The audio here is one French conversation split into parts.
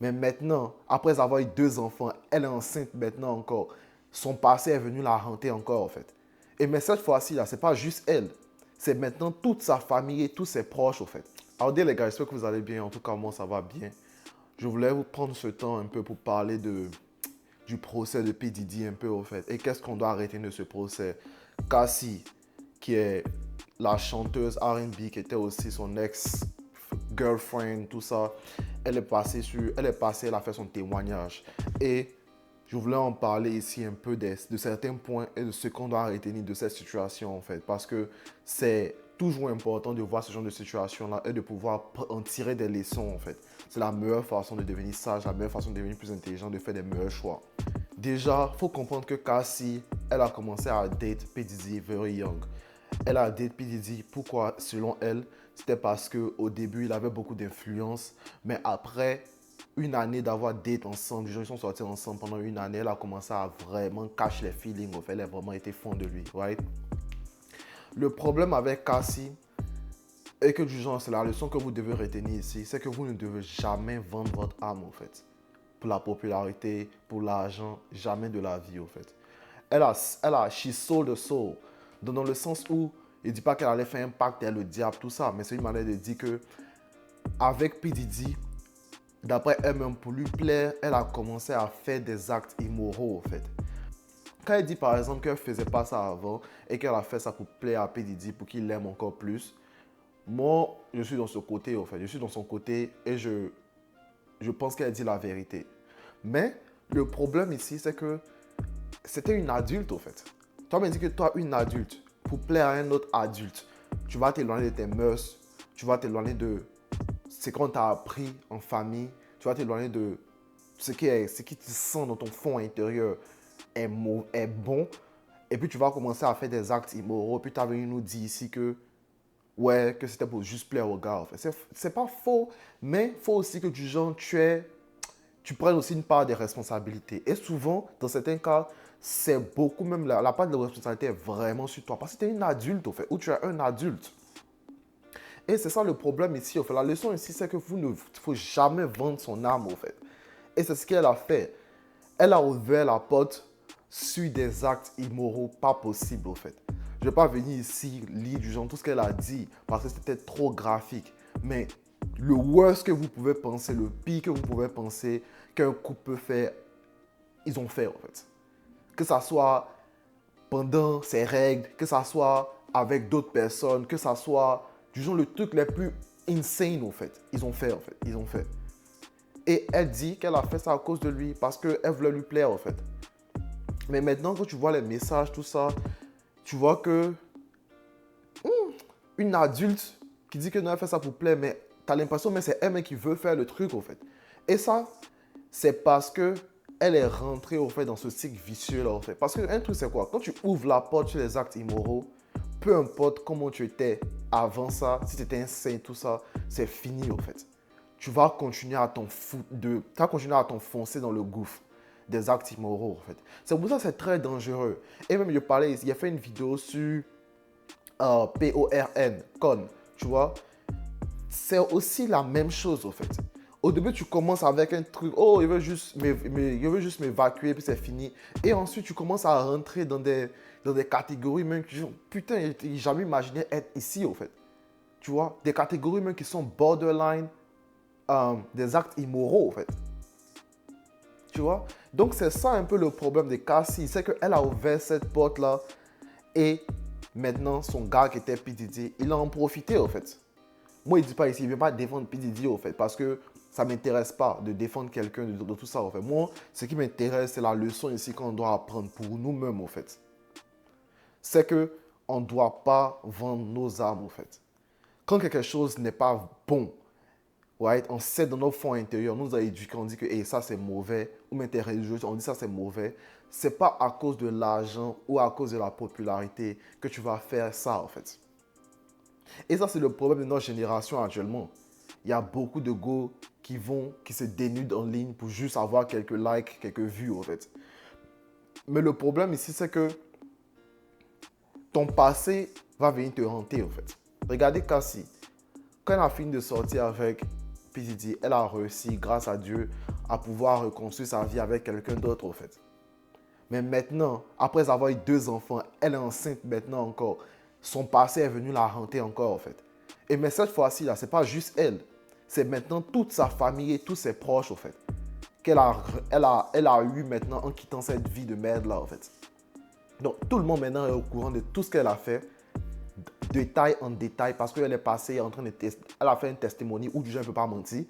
Mais maintenant, après avoir eu 2 enfants, elle est enceinte maintenant encore. Son passé est venu la hanter encore, en fait. Et mais cette fois-ci, là, c'est pas juste elle. C'est maintenant toute sa famille et tous ses proches, en fait. Alors, les gars, j'espère que vous allez bien. En tout cas, moi, ça va bien. Je voulais vous prendre ce temps un peu pour parler du procès de P. Diddy un peu, au fait. Et qu'est-ce qu'on doit arrêter de ce procès? Cassie, qui est la chanteuse R&B, qui était aussi son ex-girlfriend, tout ça, elle a fait son témoignage. Et je voulais en parler ici un peu de certains points et de ce qu'on doit retenir de cette situation, en fait. Parce que c'est toujours important de voir ce genre de situation-là et de pouvoir en tirer des leçons, en fait. C'est la meilleure façon de devenir sage, la meilleure façon de devenir plus intelligent, de faire des meilleurs choix. Déjà, il faut comprendre que Cassie, elle a commencé à date P. Diddy very young. Elle a date P. Diddy. Pourquoi? Selon elle, c'était parce qu'au début, il avait beaucoup d'influence. Mais après une année d'avoir date ensemble, ils sont sortis ensemble pendant une année, elle a commencé à vraiment cacher les feelings. En fait, elle a vraiment été fond de lui. Right? Le problème avec Cassie, et que du genre, c'est la leçon que vous devez retenir ici, c'est que vous ne devez jamais vendre votre âme, en fait. Pour la popularité, pour l'argent, jamais de la vie, en fait. She sold the soul. Dans le sens où, il ne dit pas qu'elle allait faire un pacte avec le diable, tout ça, mais c'est une manière de dire que, avec P. Diddy, d'après elle-même, pour lui plaire, elle a commencé à faire des actes immoraux, en fait. Quand elle dit, par exemple, qu'elle ne faisait pas ça avant, et qu'elle a fait ça pour plaire à P. Diddy, pour qu'il l'aime encore plus, moi, je suis dans ce côté, en fait. Je suis dans son côté, et je pense qu'elle dit la vérité. Mais, le problème ici, c'est que c'était une adulte, au fait. Toi, me dis que toi, une adulte, pour plaire à un autre adulte, tu vas t'éloigner de tes mœurs, tu vas t'éloigner de ce qu'on t'a appris en famille, tu vas t'éloigner de ce qui te sent dans ton fond intérieur est bon, et puis tu vas commencer à faire des actes immoraux, puis tu as venu nous dire ici que, ouais, que c'était pour juste plaire aux gars. En fait. C'est pas faux, mais il faut aussi que du genre, tu prennes aussi une part des responsabilités. Et souvent, dans certains cas, c'est beaucoup même la part de la responsabilité est vraiment sur toi. Parce que tu es une adulte, au fait, ou tu es un adulte. Et c'est ça le problème ici, au fait. La leçon ici, c'est que vous ne faut jamais vendre son âme, au fait. Et c'est ce qu'elle a fait. Elle a ouvert la porte sur des actes immoraux pas possibles, au fait. Je ne vais pas venir ici lire du genre tout ce qu'elle a dit parce que c'était trop graphique. Mais le worst que vous pouvez penser, le pire que vous pouvez penser qu'un couple peut faire, ils ont fait, en fait. Que ça soit pendant ses règles, que ça soit avec d'autres personnes, que ça soit, disons, le truc le plus insane, en fait. Ils ont fait, en fait. Ils ont fait. Et elle dit qu'elle a fait ça à cause de lui, parce qu'elle voulait lui plaire, en fait. Mais maintenant, quand tu vois les messages, tout ça, tu vois que une adulte qui dit que non, elle fait ça pour plaire, mais tu as l'impression que c'est elle qui veut faire le truc, en fait. Et ça, c'est parce que elle est rentrée, au fait, dans ce cycle vicieux, là, en fait. Parce qu'un truc, c'est quoi? Quand tu ouvres la porte sur les actes immoraux, peu importe comment tu étais avant ça, si tu étais un saint, tout ça, c'est fini, en fait. Tu vas continuer à t'enfoncer dans le gouffre des actes immoraux, en fait. C'est pour ça que c'est très dangereux. Et même, je parlais, il a fait une vidéo sur PORN, con, tu vois. C'est aussi la même chose, en fait. Au début, tu commences avec un truc, oh, il veut juste m'évacuer, puis c'est fini. Et ensuite, tu commences à rentrer dans des catégories, même, putain, j'ai jamais imaginé être ici, en fait. Tu vois, des catégories même qui sont borderline, des actes immoraux, en fait. Tu vois? Donc, c'est ça un peu le problème de Cassie. C'est qu'elle a ouvert cette porte-là et maintenant, son gars qui était P. Diddy, il a en profité, en fait. Moi, il ne dit pas ici, il ne vient pas défendre P. Diddy, en fait, parce que ça ne m'intéresse pas de défendre quelqu'un de tout ça, en fait. Moi, ce qui m'intéresse, c'est la leçon ici qu'on doit apprendre pour nous-mêmes, en fait. C'est qu'on ne doit pas vendre nos âmes, en fait. Quand quelque chose n'est pas bon, right? On sait dans nos fonds intérieurs, on nous a éduqués, on dit que hey, ça c'est mauvais, ou même t'es religieux, on dit ça c'est mauvais. C'est pas à cause de l'argent ou à cause de la popularité que tu vas faire ça, en fait. Et ça, c'est le problème de notre génération actuellement. Il y a beaucoup de gars qui se dénudent en ligne pour juste avoir quelques likes, quelques vues, en fait. Mais le problème ici, c'est que ton passé va venir te hanter, en fait. Regardez Cassie. Quand elle a fini de sortir avec P. Diddy, elle a réussi, grâce à Dieu, à pouvoir reconstruire sa vie avec quelqu'un d'autre, au fait. Mais maintenant, après avoir eu 2 enfants, elle est enceinte maintenant encore. Son passé est venu la hanter encore, en fait. Et mais cette fois-ci, là, c'est pas juste elle. C'est maintenant toute sa famille et tous ses proches, en fait. Elle a eu maintenant en quittant cette vie de merde-là, en fait. Donc, tout le monde maintenant est au courant de tout ce qu'elle a fait, détail en détail, parce qu'elle est passée en train de tester. Elle a fait un testimony où du genre ne peut pas mentir.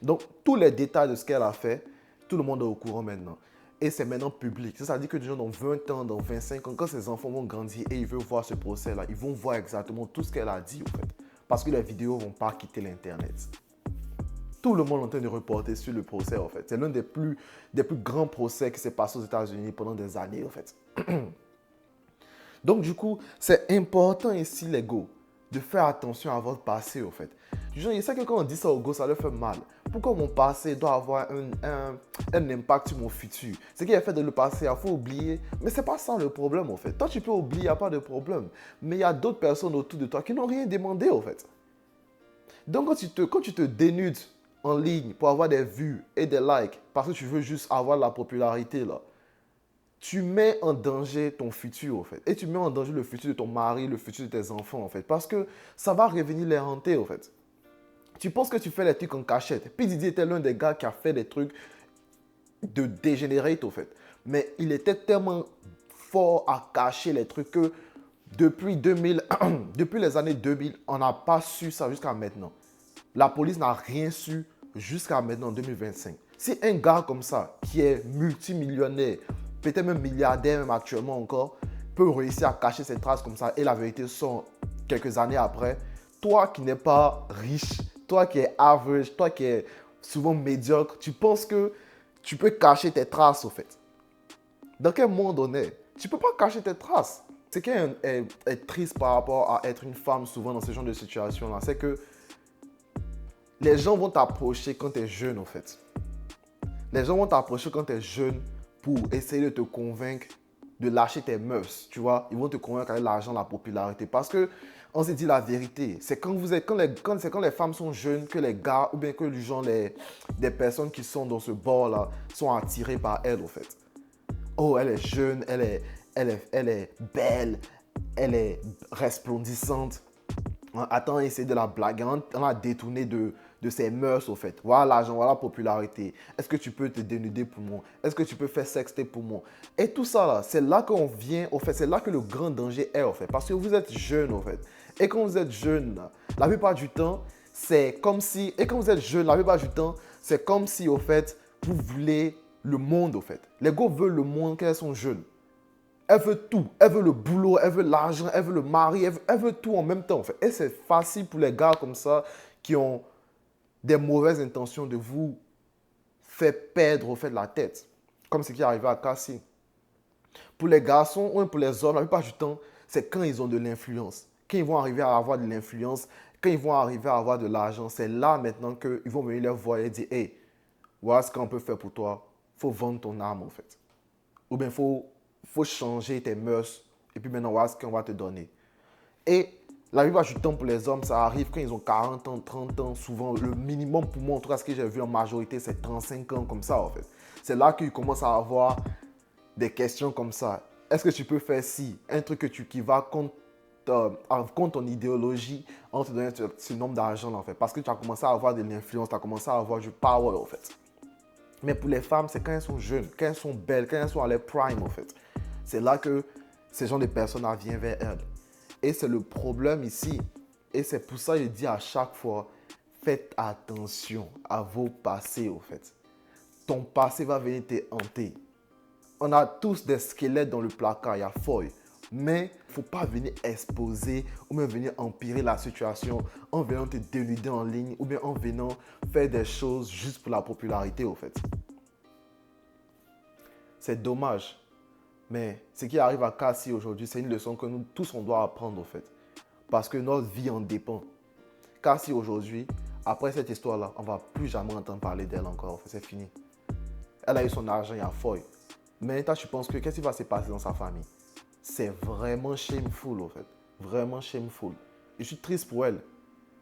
Donc, tous les détails de ce qu'elle a fait, tout le monde est au courant maintenant. Et c'est maintenant public. C'est-à-dire que des gens dans 20 ans, dans 25 ans, quand ces enfants vont grandir et ils veulent voir ce procès-là, ils vont voir exactement tout ce qu'elle a dit, en fait. Parce que les vidéos ne vont pas quitter l'Internet. Tout le monde est en train de reporter sur le procès, en fait. C'est l'un des plus grands procès qui s'est passé aux États-Unis pendant des années, en fait. Donc, du coup, c'est important ici, les go, de faire attention à votre passé, en fait. Genre, je sais que quand on dit ça aux go, ça leur fait mal. Pourquoi mon passé doit avoir un impact sur mon futur? Ce qui est fait de le passé, il faut oublier. Mais c'est pas ça le problème, en fait. Toi, tu peux oublier, il n'y a pas de problème. Mais il y a d'autres personnes autour de toi qui n'ont rien demandé, en fait. Donc, quand tu te dénudes en ligne pour avoir des vues et des likes, parce que tu veux juste avoir la popularité, là, tu mets en danger ton futur, en fait. Et tu mets en danger le futur de ton mari, le futur de tes enfants, en fait. Parce que ça va revenir les hanter, en fait. Tu penses que tu fais les trucs en cachette. P. Diddy était l'un des gars qui a fait des trucs de dégénérate, en fait. Mais il était tellement fort à cacher les trucs que depuis 2000, depuis les années 2000, on n'a pas su ça jusqu'à maintenant. La police n'a rien su jusqu'à maintenant, en 2025. Si un gars comme ça, qui est multimillionnaire, peut-être même milliardaire même actuellement encore, peut réussir à cacher ses traces comme ça et la vérité sort quelques années après, toi qui n'es pas riche, toi qui es average, toi qui es souvent médiocre, tu penses que tu peux cacher tes traces au fait. Dans quel monde on est? Tu ne peux pas cacher tes traces. Ce qui est triste par rapport à être une femme souvent dans ce genre de situation-là, c'est que les gens vont t'approcher quand tu es jeune, en fait. Les gens vont t'approcher quand tu es jeune pour essayer de te convaincre de lâcher tes mœurs, tu vois. Ils vont te convaincre avec l'argent, la popularité. Parce que, on s'est dit la vérité, c'est quand les femmes sont jeunes que les gars ou bien que des personnes qui sont dans ce bord-là sont attirées par elles, en fait. Oh, elle est jeune, elle est belle, elle est resplendissante. Attends, essayer de la blaguer, on l'a détourné de ses mœurs, au fait. Voilà l'argent, voilà la popularité. Est-ce que tu peux te dénuder pour moi? Est-ce que tu peux faire sexter pour moi? Et tout ça, là, c'est là qu'on vient, au fait, c'est là que le grand danger est, au fait. Parce que vous êtes jeune, au fait. Et quand vous êtes jeune, là, la plupart du temps, c'est comme si, au fait, vous voulez le monde, au fait. Les gars veulent le monde quand elles sont jeunes. Elle veut tout. Elle veut le boulot, elle veut l'argent, elle veut le mari, elle veut tout en même temps, en fait. Et c'est facile pour les gars comme ça qui ont des mauvaises intentions de vous faire perdre, au fait, la tête. Comme ce qui est arrivé à Cassie. Pour les garçons ou pour les hommes, la plupart du temps, c'est quand ils ont de l'influence. Quand ils vont arriver à avoir de l'influence, quand ils vont arriver à avoir de l'argent, c'est là maintenant qu'ils vont venir leur voir et dire « Hey, voilà ce qu'on peut faire pour toi. Il faut vendre ton âme, en fait. » Ou bien il faut changer tes mœurs. Et puis maintenant, voilà ce qu'on va te donner. Et la plupart du temps pour les hommes, ça arrive quand ils ont 40 ans, 30 ans. Souvent, le minimum pour moi, en tout cas, ce que j'ai vu en majorité, c'est 35 ans comme ça, en fait. C'est là qu'ils commencent à avoir des questions comme ça. Est-ce que tu peux faire ci? Un truc qui va contre ton idéologie en te donnant ce nombre d'argent, en fait. Parce que tu as commencé à avoir de l'influence, tu as commencé à avoir du power, en fait. Mais pour les femmes, c'est quand elles sont jeunes, quand elles sont belles, quand elles sont à leur prime, en fait. C'est là que ces gens de personnes viennent vers elles. Et c'est le problème ici. Et c'est pour ça que je dis à chaque fois, faites attention à vos passés, au fait. Ton passé va venir te hanter. On a tous des squelettes dans le placard, il y a foy. Mais il ne faut pas venir exposer ou même venir empirer la situation en venant te dénuder en ligne ou bien en venant faire des choses juste pour la popularité, au fait. C'est dommage. Mais ce qui arrive à Cassie aujourd'hui, c'est une leçon que nous tous on doit apprendre, au fait. Parce que notre vie en dépend. Cassie aujourd'hui, après cette histoire-là, on ne va plus jamais entendre parler d'elle encore, en fait. C'est fini. Elle a eu son argent, il y a foy. Mais toi, tu penses que qu'est-ce qui va se passer dans sa famille? C'est vraiment shameful, en fait. Vraiment shameful. Je suis triste pour elle.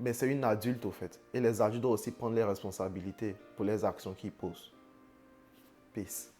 Mais c'est une adulte, au fait. Et les adultes doivent aussi prendre les responsabilités pour les actions qu'ils posent. Peace.